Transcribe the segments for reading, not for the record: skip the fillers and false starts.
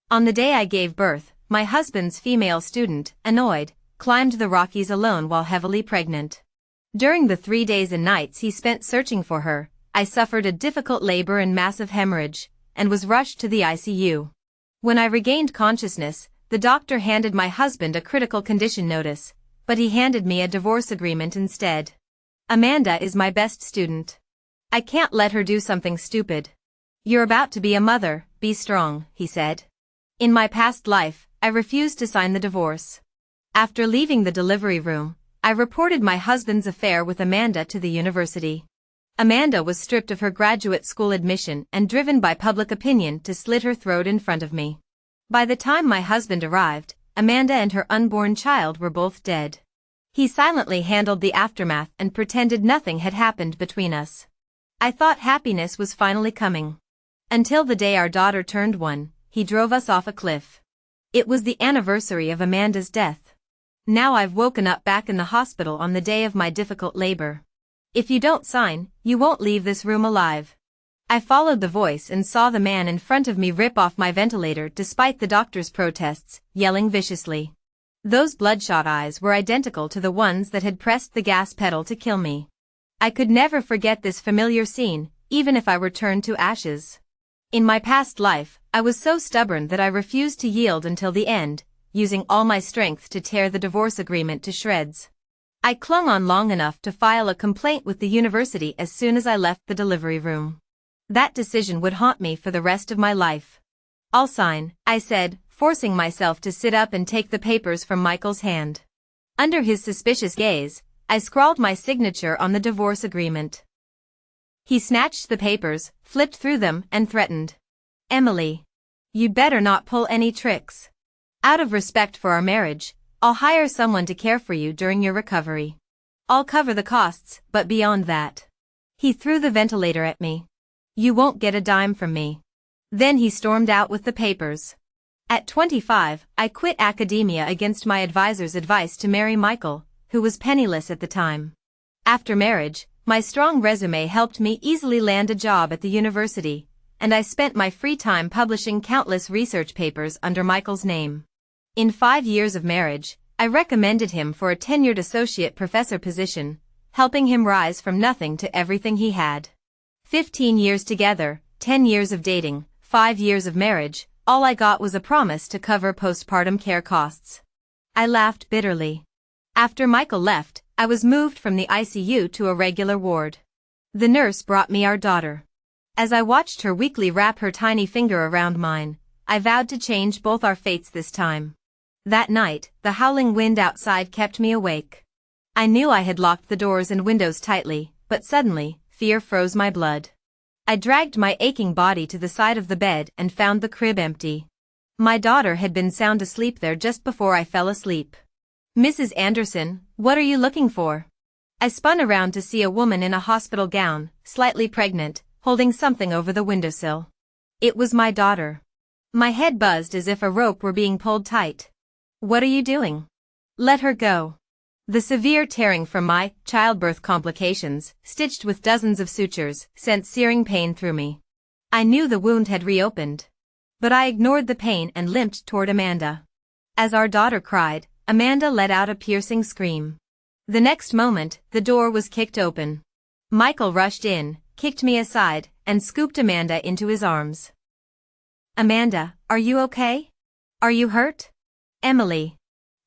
On the day I gave birth, my husband's female student, annoyed, climbed the Rockies alone while heavily pregnant. During the 3 days and nights he spent searching for her, I suffered a difficult labor and massive hemorrhage, and was rushed to the ICU. When I regained consciousness, the doctor handed my husband a critical condition notice, but he handed me a divorce agreement instead. Amanda is my best student. I can't let her do something stupid. You're about to be a mother, be strong, he said. In my past life, I refused to sign the divorce. After leaving the delivery room, I reported my husband's affair with Amanda to the university. Amanda was stripped of her graduate school admission and driven by public opinion to slit her throat in front of me. By the time my husband arrived, Amanda and her unborn child were both dead. He silently handled the aftermath and pretended nothing had happened between us. I thought happiness was finally coming. Until the day our daughter turned 1, he drove us off a cliff. It was the anniversary of Amanda's death. Now I've woken up back in the hospital on the day of my difficult labor. If you don't sign, you won't leave this room alive. I followed the voice and saw the man in front of me rip off my ventilator despite the doctor's protests, yelling viciously. Those bloodshot eyes were identical to the ones that had pressed the gas pedal to kill me. I could never forget this familiar scene, even if I were turned to ashes. In my past life, I was so stubborn that I refused to yield until the end, using all my strength to tear the divorce agreement to shreds. I clung on long enough to file a complaint with the university as soon as I left the delivery room. That decision would haunt me for the rest of my life. I'll sign, I said, forcing myself to sit up and take the papers from Michael's hand. Under his suspicious gaze, I scrawled my signature on the divorce agreement. He snatched the papers, flipped through them, and threatened. Emily, you'd better not pull any tricks. Out of respect for our marriage, I'll hire someone to care for you during your recovery. I'll cover the costs, but beyond that. He threw the ventilator at me. You won't get a dime from me. Then he stormed out with the papers. At 25, I quit academia against my advisor's advice to marry Michael, who was penniless at the time. After marriage, my strong resume helped me easily land a job at the university, and I spent my free time publishing countless research papers under Michael's name. In 5 years of marriage, I recommended him for a tenured associate professor position, helping him rise from nothing to everything he had. 15 years together, 10 years of dating, 5 years of marriage, all I got was a promise to cover postpartum care costs. I laughed bitterly. After Michael left, I was moved from the ICU to a regular ward. The nurse brought me our daughter. As I watched her weakly wrap her tiny finger around mine, I vowed to change both our fates this time. That night, the howling wind outside kept me awake. I knew I had locked the doors and windows tightly, but suddenly, fear froze my blood. I dragged my aching body to the side of the bed and found the crib empty. My daughter had been sound asleep there just before I fell asleep. Mrs. Anderson, what are you looking for? I spun around to see a woman in a hospital gown, slightly pregnant, holding something over the windowsill. It was my daughter. My head buzzed as if a rope were being pulled tight. What are you doing? Let her go. The severe tearing from my childbirth complications, stitched with dozens of sutures, sent searing pain through me. I knew the wound had reopened. But I ignored the pain and limped toward Amanda. As our daughter cried, Amanda let out a piercing scream. The next moment, the door was kicked open. Michael rushed in, kicked me aside, and scooped Amanda into his arms. Amanda, are you okay? Are you hurt? Emily.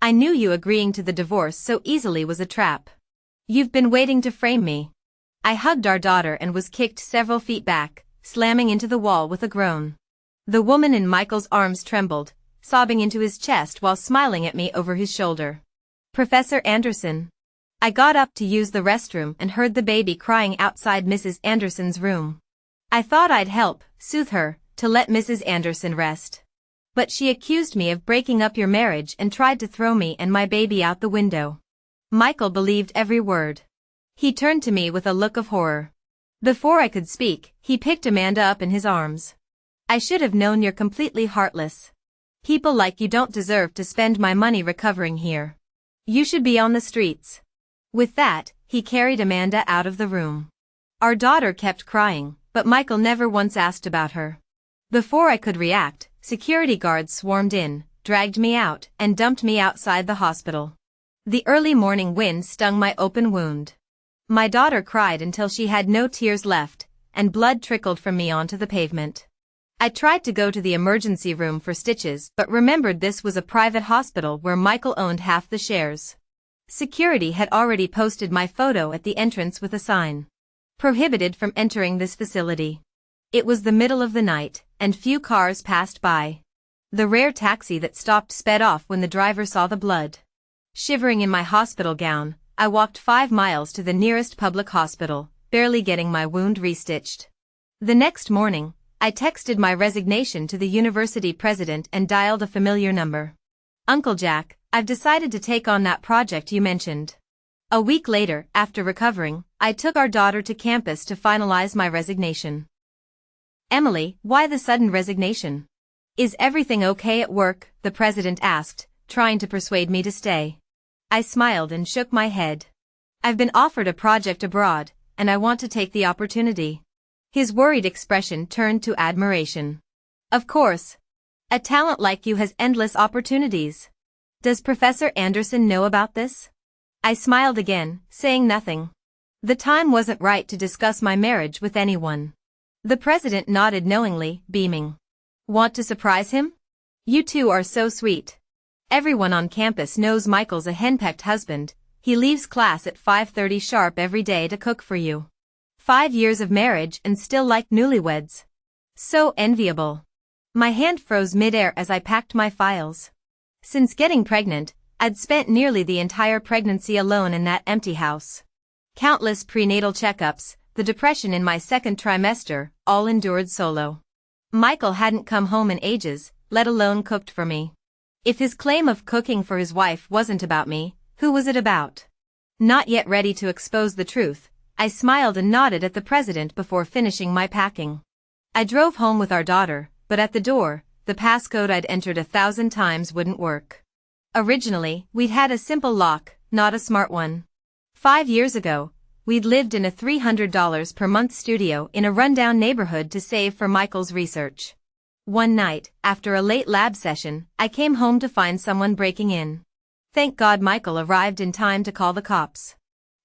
I knew you agreeing to the divorce so easily was a trap. You've been waiting to frame me. I hugged our daughter and was kicked several feet back, slamming into the wall with a groan. The woman in Michael's arms trembled, sobbing into his chest while smiling at me over his shoulder. Professor Anderson. I got up to use the restroom and heard the baby crying outside Mrs. Anderson's room. I thought I'd help, soothe her, to let Mrs. Anderson rest. But she accused me of breaking up your marriage and tried to throw me and my baby out the window. Michael believed every word. He turned to me with a look of horror. Before I could speak, he picked Amanda up in his arms. I should have known you're completely heartless. People like you don't deserve to spend my money recovering here. You should be on the streets. With that, he carried Amanda out of the room. Our daughter kept crying, but Michael never once asked about her. Before I could react, security guards swarmed in, dragged me out, and dumped me outside the hospital. The early morning wind stung my open wound. My daughter cried until she had no tears left, and blood trickled from me onto the pavement. I tried to go to the emergency room for stitches but remembered this was a private hospital where Michael owned half the shares. Security had already posted my photo at the entrance with a sign. Prohibited from entering this facility. It was the middle of the night, and few cars passed by. The rare taxi that stopped sped off when the driver saw the blood. Shivering in my hospital gown, I walked 5 miles to the nearest public hospital, barely getting my wound restitched. The next morning, I texted my resignation to the university president and dialed a familiar number. "Uncle Jack, I've decided to take on that project you mentioned." A week later, after recovering, I took our daughter to campus to finalize my resignation. "Emily, why the sudden resignation? Is everything okay at work?" the president asked, trying to persuade me to stay. I smiled and shook my head. "I've been offered a project abroad, and I want to take the opportunity." His worried expression turned to admiration. "Of course. A talent like you has endless opportunities. Does Professor Anderson know about this?" I smiled again, saying nothing. The time wasn't right to discuss my marriage with anyone. The president nodded knowingly, beaming. "Want to surprise him? You two are so sweet. Everyone on campus knows Michael's a henpecked husband. He leaves class at 5:30 sharp every day to cook for you. 5 years of marriage and still like newlyweds. So enviable." My hand froze midair as I packed my files. Since getting pregnant, I'd spent nearly the entire pregnancy alone in that empty house. Countless prenatal checkups, the depression in my second trimester, all endured solo. Michael hadn't come home in ages, let alone cooked for me. If his claim of cooking for his wife wasn't about me, who was it about? Not yet ready to expose the truth, I smiled and nodded at the president before finishing my packing. I drove home with our daughter, but at the door, the passcode I'd entered 1,000 times wouldn't work. Originally, we'd had a simple lock, not a smart one. 5 years ago, we'd lived in a $300 per month studio in a rundown neighborhood to save for Michael's research. One night, after a late lab session, I came home to find someone breaking in. Thank God Michael arrived in time to call the cops.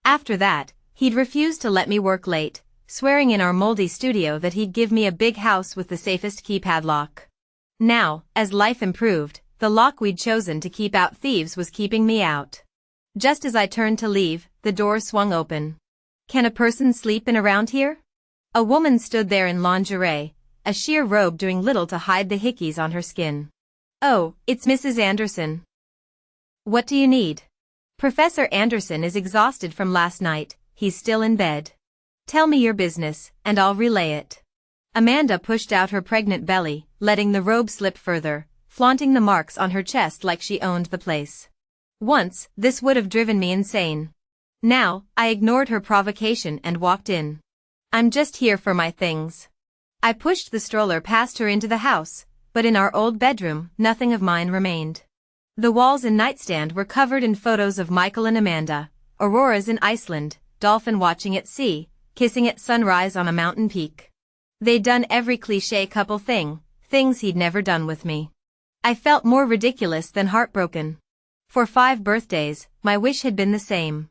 After that, he'd refused to let me work late, swearing in our moldy studio that he'd give me a big house with the safest keypad lock. Now, as life improved, the lock we'd chosen to keep out thieves was keeping me out. Just as I turned to leave, the door swung open. "Can a person sleep in around here?" A woman stood there in lingerie, a sheer robe doing little to hide the hickeys on her skin. "Oh, it's Mrs. Anderson. What do you need?" "Professor Anderson is exhausted from last night, he's still in bed." "Tell me your business, and I'll relay it." Amanda pushed out her pregnant belly, letting the robe slip further, flaunting the marks on her chest like she owned the place. Once, this would have driven me insane. Now, I ignored her provocation and walked in. "I'm just here for my things." I pushed the stroller past her into the house, but in our old bedroom, nothing of mine remained. The walls and nightstand were covered in photos of Michael and Amanda, auroras in Iceland, dolphin watching at sea, kissing at sunrise on a mountain peak. They'd done every cliché couple thing, things he'd never done with me. I felt more ridiculous than heartbroken. For 5 birthdays, my wish had been the same.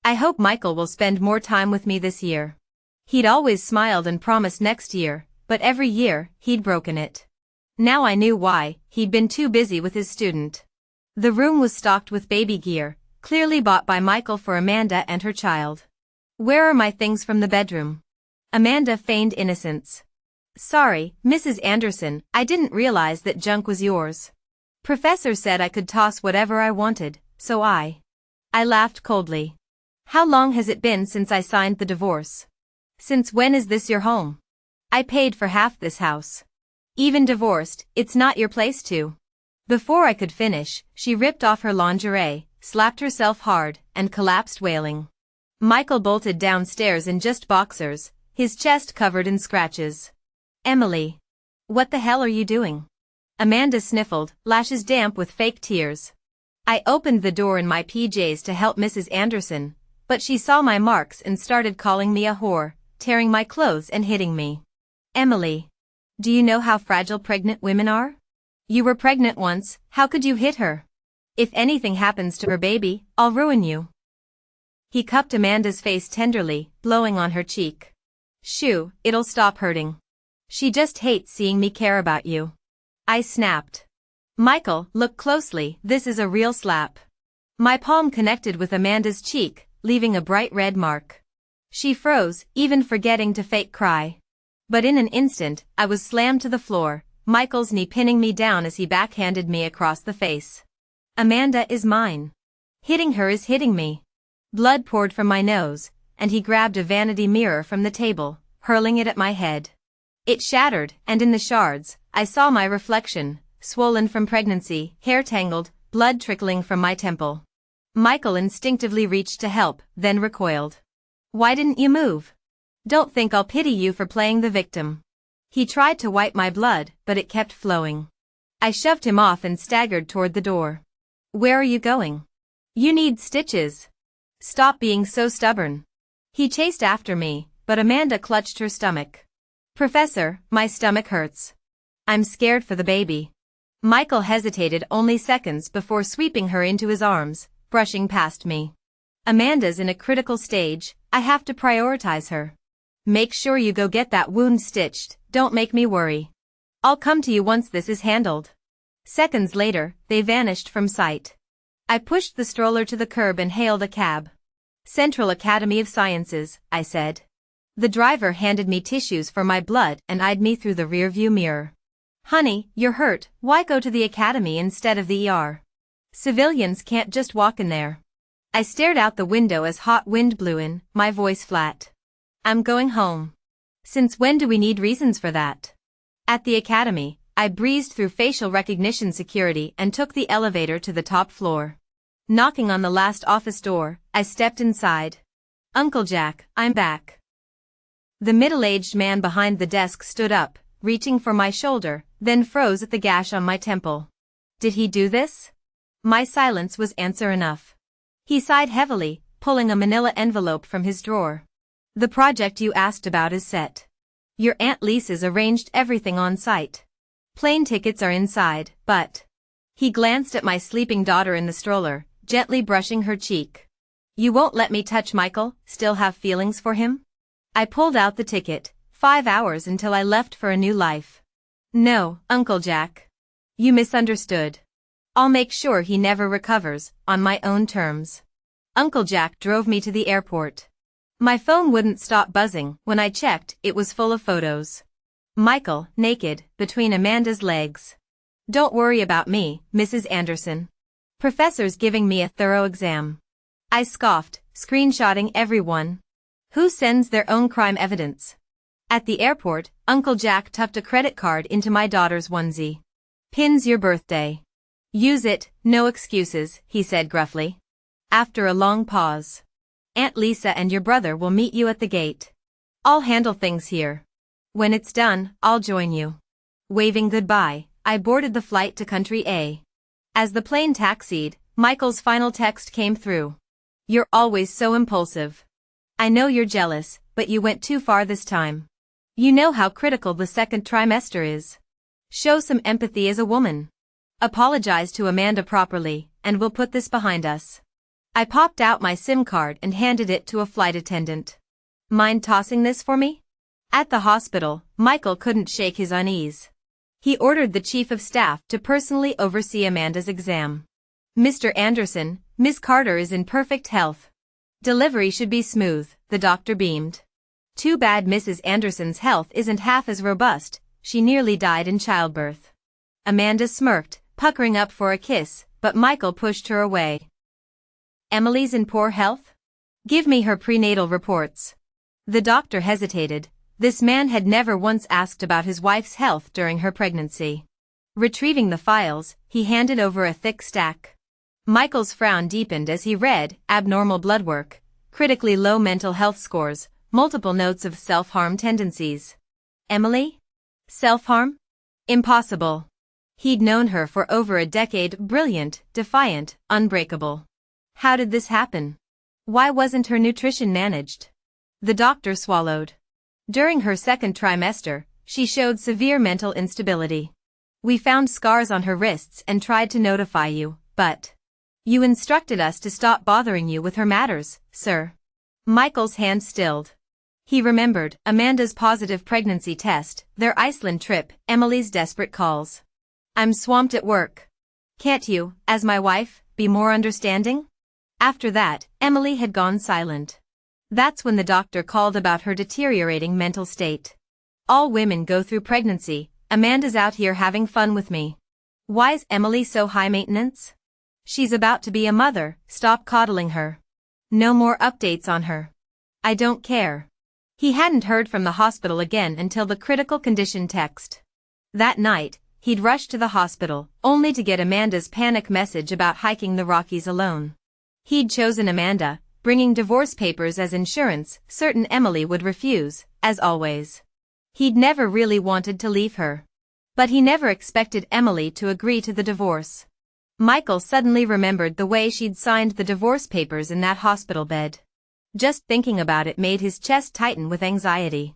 I hope Michael will spend more time with me this year. He'd always smiled and promised next year, but every year, he'd broken it. Now I knew why, he'd been too busy with his student. The room was stocked with baby gear, clearly bought by Michael for Amanda and her child. "Where are my things from the bedroom?" Amanda feigned innocence. "Sorry, Mrs. Anderson, I didn't realize that junk was yours. Professor said I could toss whatever I wanted, so I laughed coldly. "How long has it been since I signed the divorce? Since when is this your home? I paid for half this house. Even divorced, it's not your place to." Before I could finish, she ripped off her lingerie, slapped herself hard, and collapsed wailing. Michael bolted downstairs in just boxers, his chest covered in scratches. "Emily. What the hell are you doing?" Amanda sniffled, lashes damp with fake tears. I opened the door in my PJs to help Mrs. Anderson, but she saw my marks and started calling me a whore, tearing my clothes and hitting me. "Emily. Do you know how fragile pregnant women are? You were pregnant once, how could you hit her? If anything happens to her baby, I'll ruin you. He cupped Amanda's face tenderly, blowing on her cheek. Shoo, it'll stop hurting. She just hates seeing me care about you. I snapped. Michael, look closely, this is a real slap. My palm connected with Amanda's cheek, leaving a bright red mark. She froze, even forgetting to fake cry. But in an instant, I was slammed to the floor, Michael's knee pinning me down as he backhanded me across the face. Amanda is mine. Hitting her is hitting me. Blood poured from my nose, and he grabbed a vanity mirror from the table, hurling it at my head. It shattered, and in the shards, I saw my reflection, swollen from pregnancy, hair tangled, blood trickling from my temple. Michael instinctively reached to help, then recoiled. Why didn't you move? Don't think I'll pity you for playing the victim. He tried to wipe my blood, but it kept flowing. I shoved him off and staggered toward the door. Where are you going? You need stitches. Stop being so stubborn. He chased after me, but Amanda clutched her stomach. Professor, my stomach hurts. I'm scared for the baby. Michael hesitated only seconds before sweeping her into his arms, brushing past me. Amanda's in a critical stage, I have to prioritize her. Make sure you go get that wound stitched, don't make me worry. I'll come to you once this is handled. Seconds later, they vanished from sight. I pushed the stroller to the curb and hailed a cab. Central Academy of Sciences, I said. The driver handed me tissues for my blood and eyed me through the rearview mirror. Honey, you're hurt, why go to the academy instead of the ER? Civilians can't just walk in there. I stared out the window as hot wind blew in, my voice flat. I'm going home. Since when do we need reasons for that? At the academy, I breezed through facial recognition security and took the elevator to the top floor. Knocking on the last office door, I stepped inside. Uncle Jack, I'm back. The middle-aged man behind the desk stood up, reaching for my shoulder, then froze at the gash on my temple. Did he do this? My silence was answer enough. He sighed heavily, pulling a manila envelope from his drawer. The project you asked about is set. Your Aunt Lisa's arranged everything on site. Plane tickets are inside, but... He glanced at my sleeping daughter in the stroller, gently brushing her cheek. You won't let me touch Michael, still have feelings for him? I pulled out the ticket, 5 hours until I left for a new life. No, Uncle Jack. You misunderstood. I'll make sure he never recovers, on my own terms. Uncle Jack drove me to the airport. My phone wouldn't stop buzzing. When I checked, it was full of photos. Michael, naked, between Amanda's legs. Don't worry about me, Mrs. Anderson. Professor's giving me a thorough exam. I scoffed, screenshotting everyone. Who sends their own crime evidence? At the airport, Uncle Jack tucked a credit card into my daughter's onesie. Pin's your birthday. Use it, no excuses, he said gruffly. After a long pause. Aunt Lisa and your brother will meet you at the gate. I'll handle things here. When it's done, I'll join you. Waving goodbye, I boarded the flight to Country A. As the plane taxied, Michael's final text came through. You're always so impulsive. I know you're jealous, but you went too far this time. You know how critical the second trimester is. Show some empathy as a woman. Apologize to Amanda properly, and we'll put this behind us. I popped out my SIM card and handed it to a flight attendant. Mind tossing this for me? At the hospital, Michael couldn't shake his unease. He ordered the chief of staff to personally oversee Amanda's exam. Mr. Anderson, Miss Carter is in perfect health. Delivery should be smooth, the doctor beamed. Too bad Mrs. Anderson's health isn't half as robust, she nearly died in childbirth. Amanda smirked, puckering up for a kiss, but Michael pushed her away. Emily's in poor health? Give me her prenatal reports. The doctor hesitated. This man had never once asked about his wife's health during her pregnancy. Retrieving the files, he handed over a thick stack. Michael's frown deepened as he read, abnormal blood work, critically low mental health scores, multiple notes of self-harm tendencies. Emily? Self-harm? Impossible. He'd known her for over a decade, brilliant, defiant, unbreakable. How did this happen? Why wasn't her nutrition managed? The doctor swallowed. During her second trimester, she showed severe mental instability. We found scars on her wrists and tried to notify you, but you instructed us to stop bothering you with her matters, sir. Michael's hand stilled. He remembered Amanda's positive pregnancy test, their Iceland trip, Emily's desperate calls. I'm swamped at work. Can't you, as my wife, be more understanding? After that, Emily had gone silent. That's when the doctor called about her deteriorating mental state. All women go through pregnancy. Amanda's out here having fun with me. Why's Emily so high maintenance? She's about to be a mother, stop coddling her. No more updates on her. I don't care. He hadn't heard from the hospital again until the critical condition text. That night, he'd rushed to the hospital, only to get Amanda's panic message about hiking the Rockies alone. He'd chosen Amanda, bringing divorce papers as insurance, certain Emily would refuse, as always. He'd never really wanted to leave her. But he never expected Emily to agree to the divorce. Michael suddenly remembered the way she'd signed the divorce papers in that hospital bed. Just thinking about it made his chest tighten with anxiety.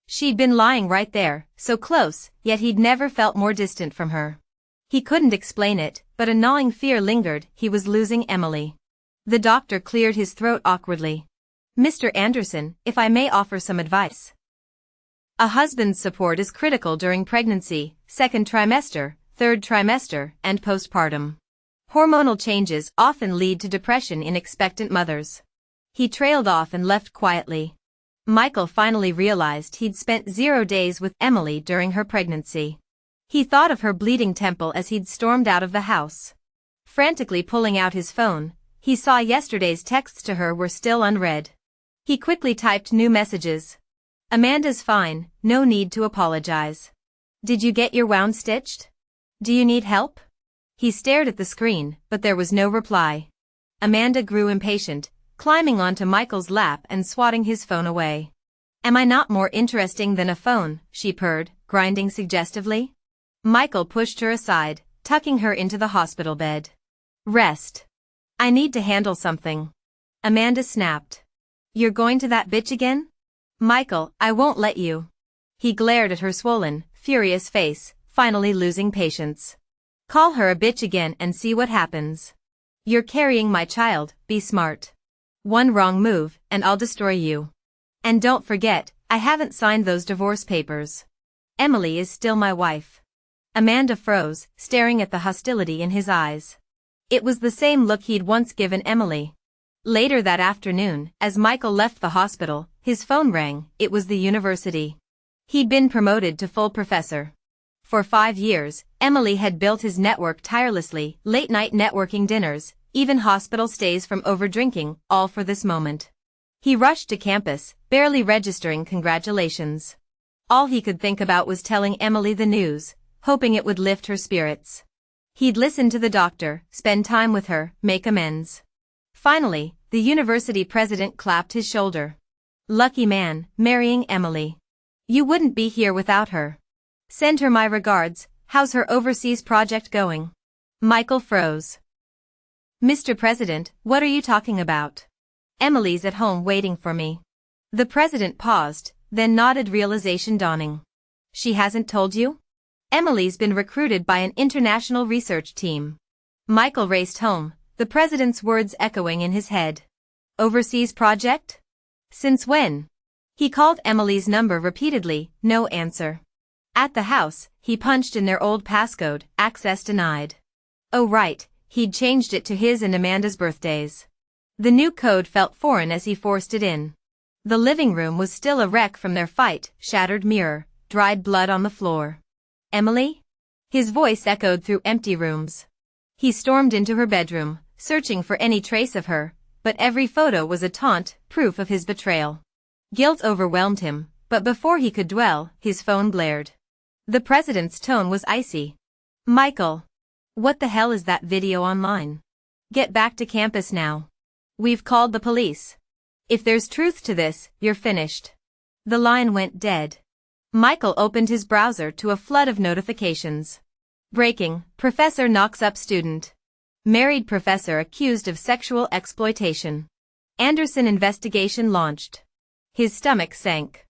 She'd been lying right there, so close, yet he'd never felt more distant from her. He couldn't explain it, but a gnawing fear lingered. He was losing Emily. The doctor cleared his throat awkwardly. Mr. Anderson, if I may offer some advice. A husband's support is critical during pregnancy, second trimester, third trimester, and postpartum. Hormonal changes often lead to depression in expectant mothers. He trailed off and left quietly. Michael finally realized he'd spent 0 days with Emily during her pregnancy. He thought of her bleeding temple as he'd stormed out of the house. Frantically pulling out his phone, he saw yesterday's texts to her were still unread. He quickly typed new messages. Amanda's fine, no need to apologize. Did you get your wound stitched? Do you need help? He stared at the screen, but there was no reply. Amanda grew impatient, climbing onto Michael's lap and swatting his phone away. Am I not more interesting than a phone? She purred, grinding suggestively. Michael pushed her aside, tucking her into the hospital bed. Rest. I need to handle something. Amanda snapped. You're going to that bitch again? Michael, I won't let you. He glared at her swollen, furious face, finally losing patience. Call her a bitch again and see what happens. You're carrying my child, be smart. One wrong move, and I'll destroy you. And don't forget, I haven't signed those divorce papers. Emily is still my wife. Amanda froze, staring at the hostility in his eyes. It was the same look he'd once given Emily. Later that afternoon, as Michael left the hospital, his phone rang. It was the university. He'd been promoted to full professor. For 5 years, Emily had built his network tirelessly, late-night networking dinners, even hospital stays from overdrinking, all for this moment. He rushed to campus, barely registering congratulations. All he could think about was telling Emily the news, hoping it would lift her spirits. He'd listen to the doctor, spend time with her, make amends. Finally, the university president clapped his shoulder. Lucky man, marrying Emily. You wouldn't be here without her. Send her my regards. How's her overseas project going? Michael froze. Mr. President, what are you talking about? Emily's at home waiting for me. The president paused, then nodded, realization dawning. She hasn't told you? Emily's been recruited by an international research team. Michael raced home, the president's words echoing in his head. Overseas project? Since when? He called Emily's number repeatedly, no answer. At the house, he punched in their old passcode, access denied. Oh right, he'd changed it to his and Amanda's birthdays. The new code felt foreign as he forced it in. The living room was still a wreck from their fight, shattered mirror, dried blood on the floor. Emily? His voice echoed through empty rooms. He stormed into her bedroom, searching for any trace of her, but every photo was a taunt, proof of his betrayal. Guilt overwhelmed him, but before he could dwell, his phone blared. The president's tone was icy. Michael. What the hell is that video online? Get back to campus now. We've called the police. If there's truth to this, you're finished. The line went dead. Michael opened his browser to a flood of notifications. Breaking, professor knocks up student. Married professor accused of sexual exploitation. Anderson investigation launched. His stomach sank.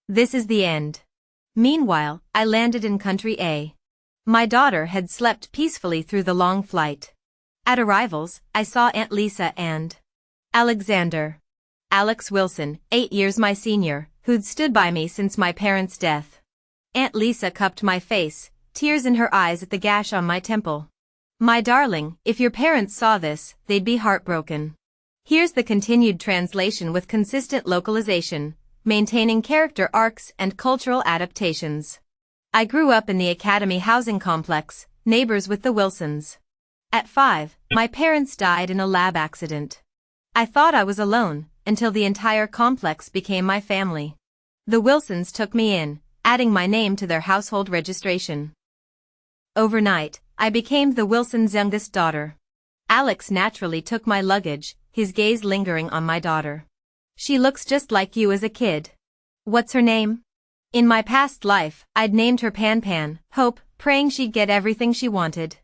This is the end. Meanwhile, I landed in country A. My daughter had slept peacefully through the long flight. At arrivals, I saw Aunt Lisa and Alexander. Alex Wilson, 8 years my senior, who'd stood by me since my parents' death. Aunt Lisa cupped my face, tears in her eyes at the gash on my temple. My darling, if your parents saw this, they'd be heartbroken. Here's the continued translation with consistent localization, maintaining character arcs and cultural adaptations. I grew up in the Academy housing complex, neighbors with the Wilsons. At 5, my parents died in a lab accident. I thought I was alone, until the entire complex became my family. The Wilsons took me in, adding my name to their household registration. Overnight, I became the Wilsons' youngest daughter. Alex naturally took my luggage, his gaze lingering on my daughter. She looks just like you as a kid. What's her name? In my past life, I'd named her Pan, hope, praying she'd get everything she wanted.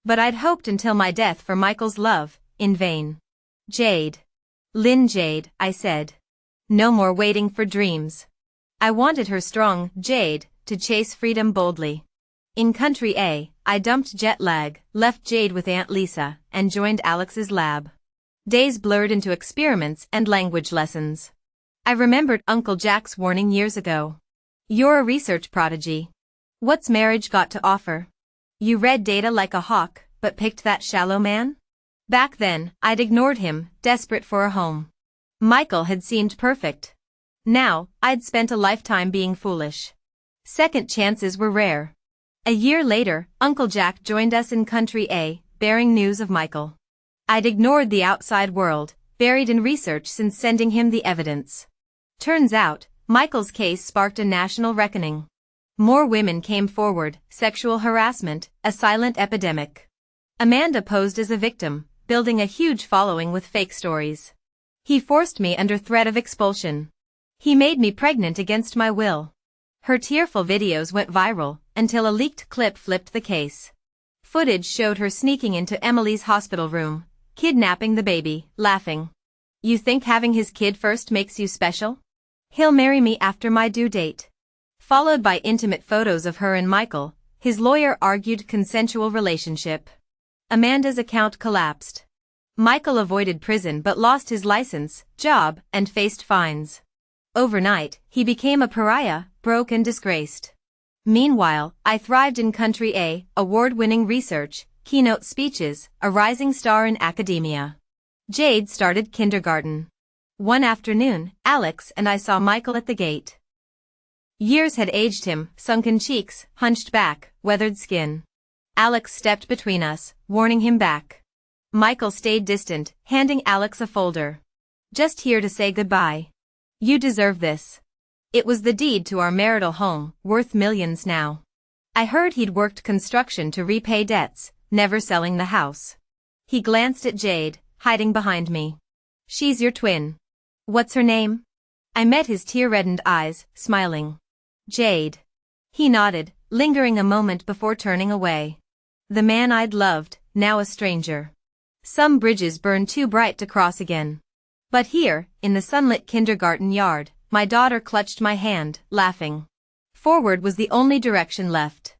But I'd hoped until my death for Michael's love, in vain. Jade. Lynn Jade, I said. No more waiting for dreams. I wanted her strong, Jade, to chase freedom boldly. In Country A, I dumped jet lag, left Jade with Aunt Lisa, and joined Alex's lab. Days blurred into experiments and language lessons. I remembered Uncle Jack's warning years ago. You're a research prodigy. What's marriage got to offer? You read data like a hawk, but picked that shallow man? Back then, I'd ignored him, desperate for a home. Michael had seemed perfect. Now, I'd spent a lifetime being foolish. Second chances were rare. A year later, Uncle Jack joined us in Country A, bearing news of Michael. I'd ignored the outside world, buried in research since sending him the evidence. Turns out, Michael's case sparked a national reckoning. More women came forward, sexual harassment, a silent epidemic. Amanda posed as a victim, building a huge following with fake stories. He forced me under threat of expulsion. He made me pregnant against my will. Her tearful videos went viral, until a leaked clip flipped the case. Footage showed her sneaking into Emily's hospital room, kidnapping the baby, laughing. You think having his kid first makes you special? He'll marry me after my due date. Followed by intimate photos of her and Michael, his lawyer argued consensual relationship. Amanda's account collapsed. Michael avoided prison but lost his license, job, and faced fines. Overnight, he became a pariah, broke and disgraced. Meanwhile, I thrived in Country A, award-winning research, keynote speeches, a rising star in academia. Jade started kindergarten. One afternoon, Alex and I saw Michael at the gate. Years had aged him, sunken cheeks, hunched back, weathered skin. Alex stepped between us, warning him back. Michael stayed distant, handing Alex a folder. Just here to say goodbye. You deserve this. It was the deed to our marital home, worth millions now. I heard he'd worked construction to repay debts, never selling the house. He glanced at Jade, hiding behind me. She's your twin. What's her name? I met his tear-reddened eyes, smiling. Jade. He nodded, lingering a moment before turning away. The man I'd loved, now a stranger. Some bridges burn too bright to cross again. But here, in the sunlit kindergarten yard, my daughter clutched my hand, laughing. Forward was the only direction left.